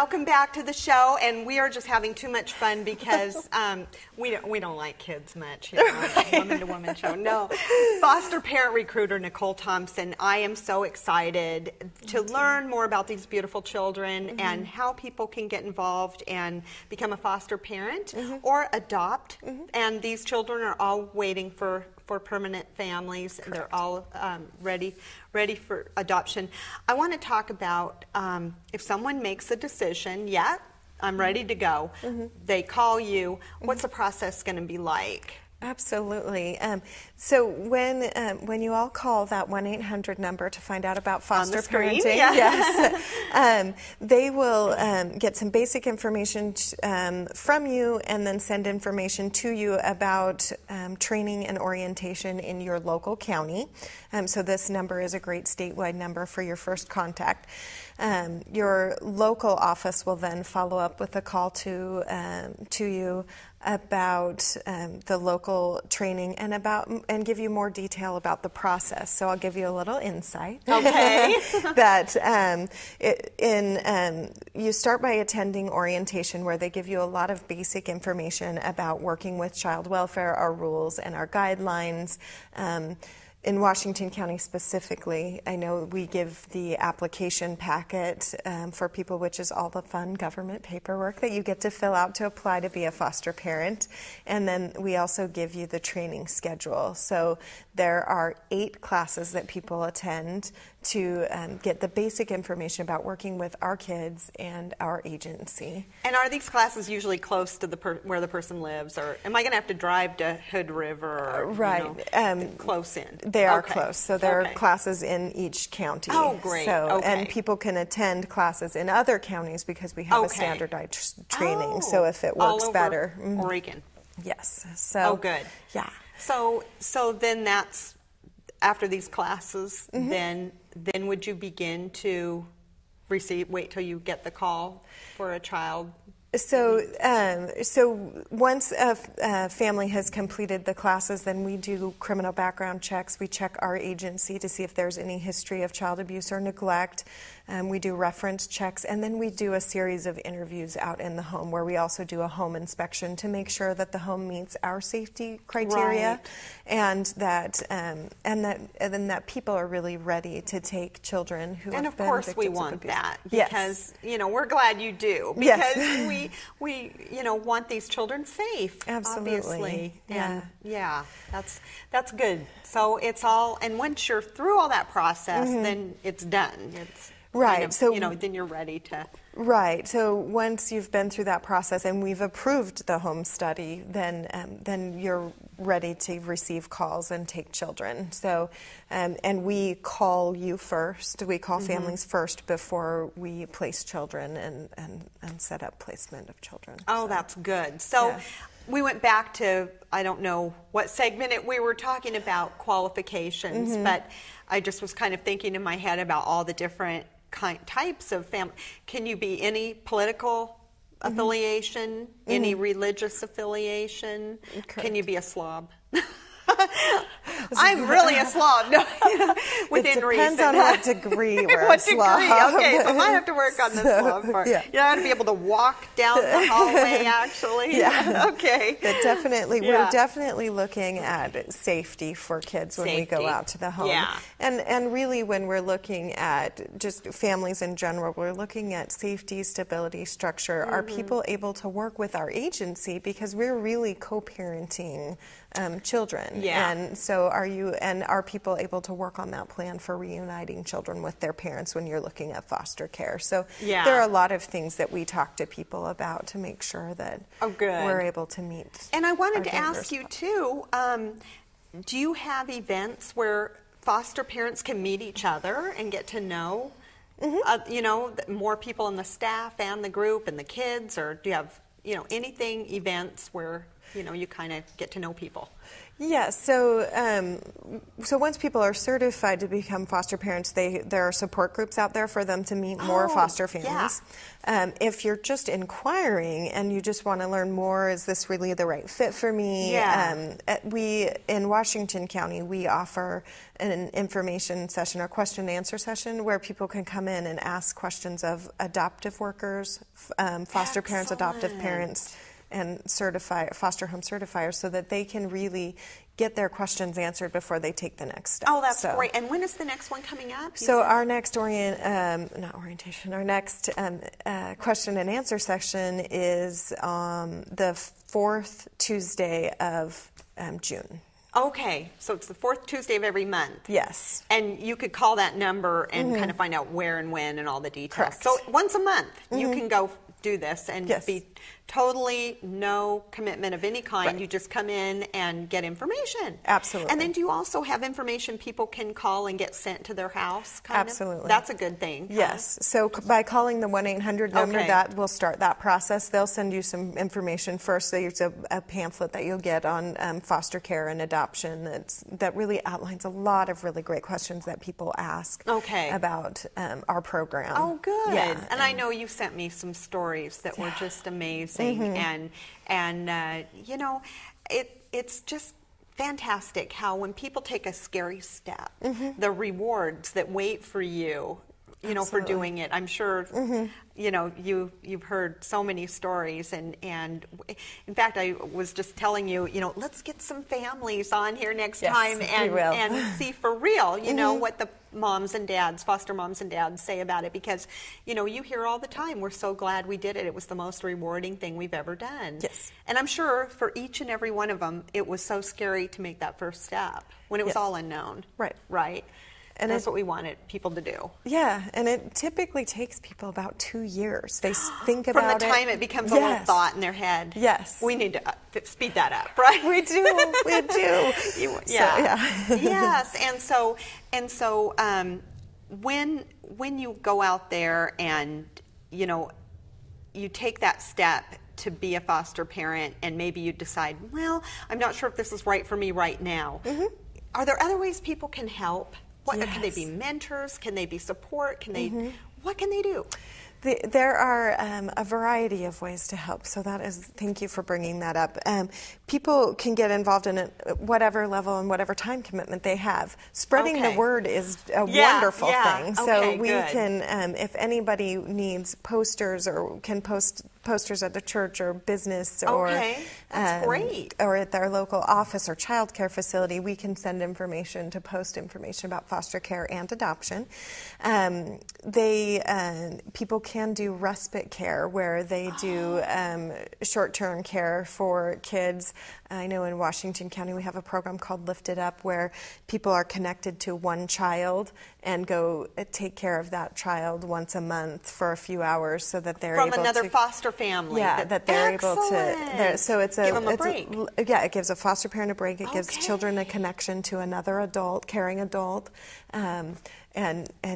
Welcome back to the show, and we are just having too much fun because we don't like kids much here on Woman to Woman show. No, foster parent recruiter Nicole Thompson. I am so excited to learn more about these beautiful children and how people can get involved and become a foster parent or adopt. And these children are all waiting for permanent families. Correct. They're all ready for adoption. I want to talk about if someone makes a decision, I'm ready to go. They call you. What's the process going to be like? Absolutely. So when you all call that 1-800 number to find out about foster parenting, yes, they will get some basic information from you and then send information to you about training and orientation in your local county. So this number is a great statewide number for your first contact. Your local office will then follow up with a call to you about the local training and give you more detail about the process. So I'll give you a little insight. Okay. That you start by attending orientation, where they give you a lot of basic information about working with child welfare, our rules and our guidelines. In Washington County specifically, I know we give the application packet for people, which is all the fun government paperwork that you get to fill out to apply to be a foster parent. And then we also give you the training schedule. So there are 8 classes that people attend to get the basic information about working with our kids and our agency. And are these classes usually close to where the person lives, or am I going to have to drive to Hood River? Or, right. Close in. They are close. So there are classes in each county. Oh, great. So, and people can attend classes in other counties because we have a standardized training. So if it works better. Oregon. Yes. So. Oh, good. Yeah. So then that's, after these classes, then would you begin to wait till you get the call for a child? So once a family has completed the classes, then we do criminal background checks. We check our agency to see if there's any history of child abuse or neglect. We do reference checks, and then we do a series of interviews out in the home, where we also do a home inspection to make sure that the home meets our safety criteria, and that people are really ready to take children who have been victims of abuse. And of course we want that, because we're glad you do, because we want these children safe. Absolutely. Obviously. And that's good. So it's all, and once you're through all that process, then it's done. It's right. So then you're ready to. Right. So once you've been through that process and we've approved the home study, then you're ready to receive calls and take children. So, and we call you first. We call families first before we place children and set up placement of children. Oh, that's good. So we went back to, I don't know what segment we were talking about qualifications, but I just was kind of thinking in my head about all the different types of family. Can you be any political affiliation, any religious affiliation? Correct. Can you be a slob? I'm really a slob. No, within reason. It depends on what degree we're what a slob. Degree? Okay, so I might have to work on the slob part. Yeah. You ought to be able to walk down the hallway, actually. Yeah. Okay. But definitely, we're definitely looking at safety for kids when we go out to the home. Yeah. And really, when we're looking at just families in general, we're looking at safety, stability, structure. Are people able to work with our agency, because we're really co-parenting children? Yeah. And so are people able to work on that plan for reuniting children with their parents when you're looking at foster care? So there are a lot of things that we talk to people about to make sure that we're able to meet. And I wanted to ask you too, do you have events where foster parents can meet each other and get to know more people in the staff and the group and the kids, or do you have events where you kind of get to know people? Yeah, so once people are certified to become foster parents, there are support groups out there for them to meet more foster families. Yeah. If you're just inquiring and you just want to learn more, is this really the right fit for me? Yeah. We, in Washington County, we offer an information session or question and answer session where people can come in and ask questions of adoptive workers, foster parents, adoptive parents, and foster home certifiers, so that they can really get their questions answered before they take the next step. Oh, that's great. And when is the next one coming up? Our next our next question and answer session is the 4th Tuesday of June. Okay, so it's the 4th Tuesday of every month. Yes. And you could call that number and kind of find out where and when and all the details. Correct. So once a month, you can go do this and be totally no commitment of any kind. Right. You just come in and get information. Absolutely. And then do you also have information people can call and get sent to their house? Absolutely. That's a good thing. Yes. So by calling the 1-800 number, that will start that process. They'll send you some information first. There's a pamphlet that you'll get on foster care and adoption that really outlines a lot of really great questions that people ask about our program. Oh, good. Yeah. And I know you sent me some stories that were just amazing. And you know, it's just fantastic how when people take a scary step, the rewards that wait for you, you know, for doing it. I'm sure, you know, you've heard so many stories, and in fact, I was just telling you, you know, let's get some families on here next time and see for real, you know, what the moms and dads, foster moms and dads say about it, because, you know, you hear all the time, we're so glad we did it. It was the most rewarding thing we've ever done. Yes. And I'm sure for each and every one of them, it was so scary to make that first step when it was all unknown. Right. Right. And that's what we wanted people to do. Yeah, and it typically takes people about 2 years. They think about it. From the time it becomes a little thought in their head. Yes. We need to speed that up, right? We do. We do. Yes. And so when you go out there and, you know, you take that step to be a foster parent, and maybe you decide, well, I'm not sure if this is right for me right now. Are there other ways people can help? Can they be mentors? Can they be support? Can they? What can they do? There are a variety of ways to help, so thank you for bringing that up. People can get involved in whatever level and whatever time commitment they have. Spreading the word is a wonderful thing. So we can, if anybody needs posters or can post posters at the church or business or that's great. Or at their local office or child care facility, we can send information to post information about foster care and adoption. People can do respite care, where they do short-term care for kids. I know in Washington County we have a program called Lift It Up, where people are connected to one child and go take care of that child once a month for a few hours, so that they're able to... From another foster family. Yeah, that they're able to... So it's give them a break. It gives a foster parent a break. It gives children a connection to another adult, caring adult, and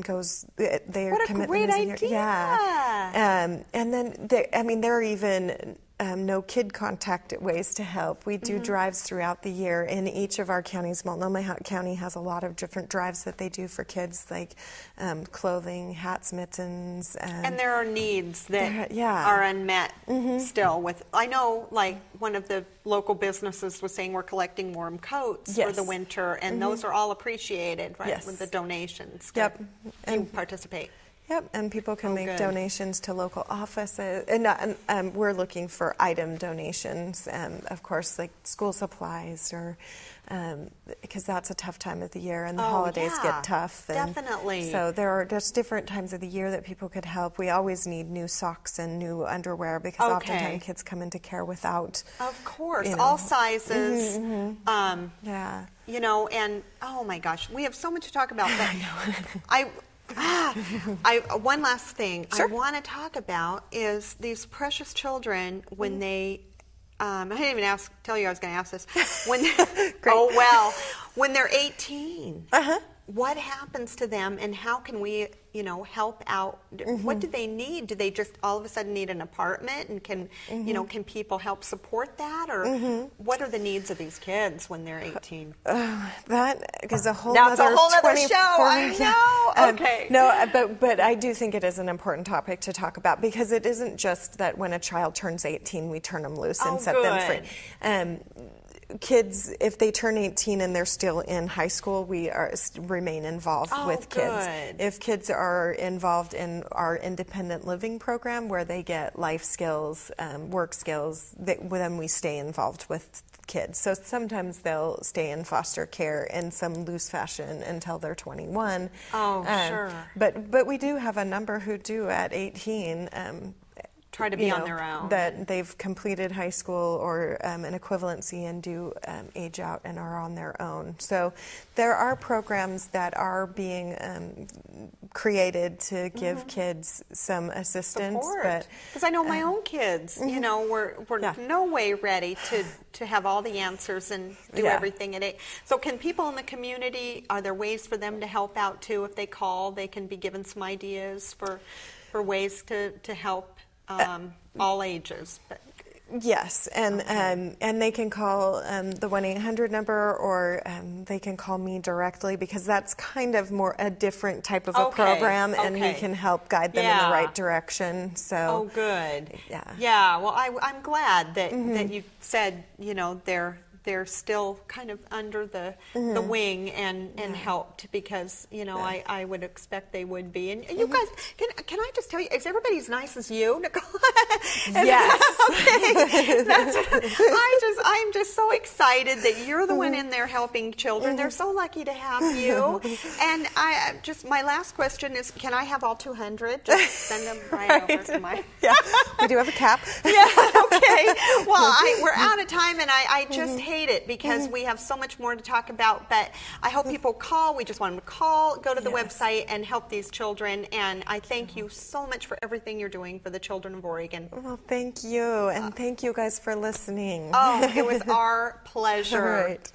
goes... What a great idea! Yeah. And then, there are even... no kid contact ways to help. We do drives throughout the year in each of our counties. Multnomah County has a lot of different drives that they do for kids, like clothing, hats, mittens. And there are needs that are unmet still. I know, like, one of the local businesses was saying we're collecting warm coats for the winter, and those are all appreciated, right, with the donations. And participate. Yep, and people can make donations to local offices. And we're looking for item donations, of course, like school supplies, or because that's a tough time of the year, and the holidays get tough. Definitely. So there are just different times of the year that people could help. We always need new socks and new underwear, because oftentimes kids come into care without. Of course, all sizes. You know, and oh my gosh, we have so much to talk about. But one last thing I want to talk about is these precious children when they. I didn't even tell you I was going to ask this. When when they're 18, what happens to them, and how can we, you know, help out? What do they need? Do they just all of a sudden need an apartment, and can, you know, can people help support that, or what are the needs of these kids when they're 18? That is a whole That's other a whole other show. I know. Okay. No, but I do think it is an important topic to talk about, because it isn't just that when a child turns 18 we turn them loose and set them free. Kids, if they turn 18 and they're still in high school, we remain involved with kids. If kids are involved in our independent living program, where they get life skills, work skills, then we stay involved with kids. So sometimes they'll stay in foster care in some loose fashion until they're 21. Sure. But we do have a number who do at 18 try to be on their own. That they've completed high school or an equivalency and do age out and are on their own. So there are programs that are being created to give kids some assistance. Because I know my own kids, you know, were no way ready to have all the answers and do everything at 8. So can people in the community, are there ways for them to help out too? If they call, they can be given some ideas for ways to help all ages. Yes, and they can call the 1-800 number, or they can call me directly, because that's kind of more a different type of a program, and we can help guide them in the right direction. So good. Yeah. Well, I'm glad that that you said, you know, they're still kind of under the wing and helped, because, you know, I would expect they would be. And you guys, can I just tell you, is everybody as nice as you, Nicole? Yes. Okay. I'm just so excited that you're the one in there helping children. They're so lucky to have you. And my last question is, can I have all 200? Just send them right over to my... Yeah, we do have a cap. Yeah, okay. Well, we're out of time, and I just hate it, because we have so much more to talk about, but I hope people call. We just want them to call, go to the website, and help these children. And I thank you so much for everything you're doing for the children of Oregon. Well, thank you, and thank you guys for listening. Oh, it was our pleasure. All right.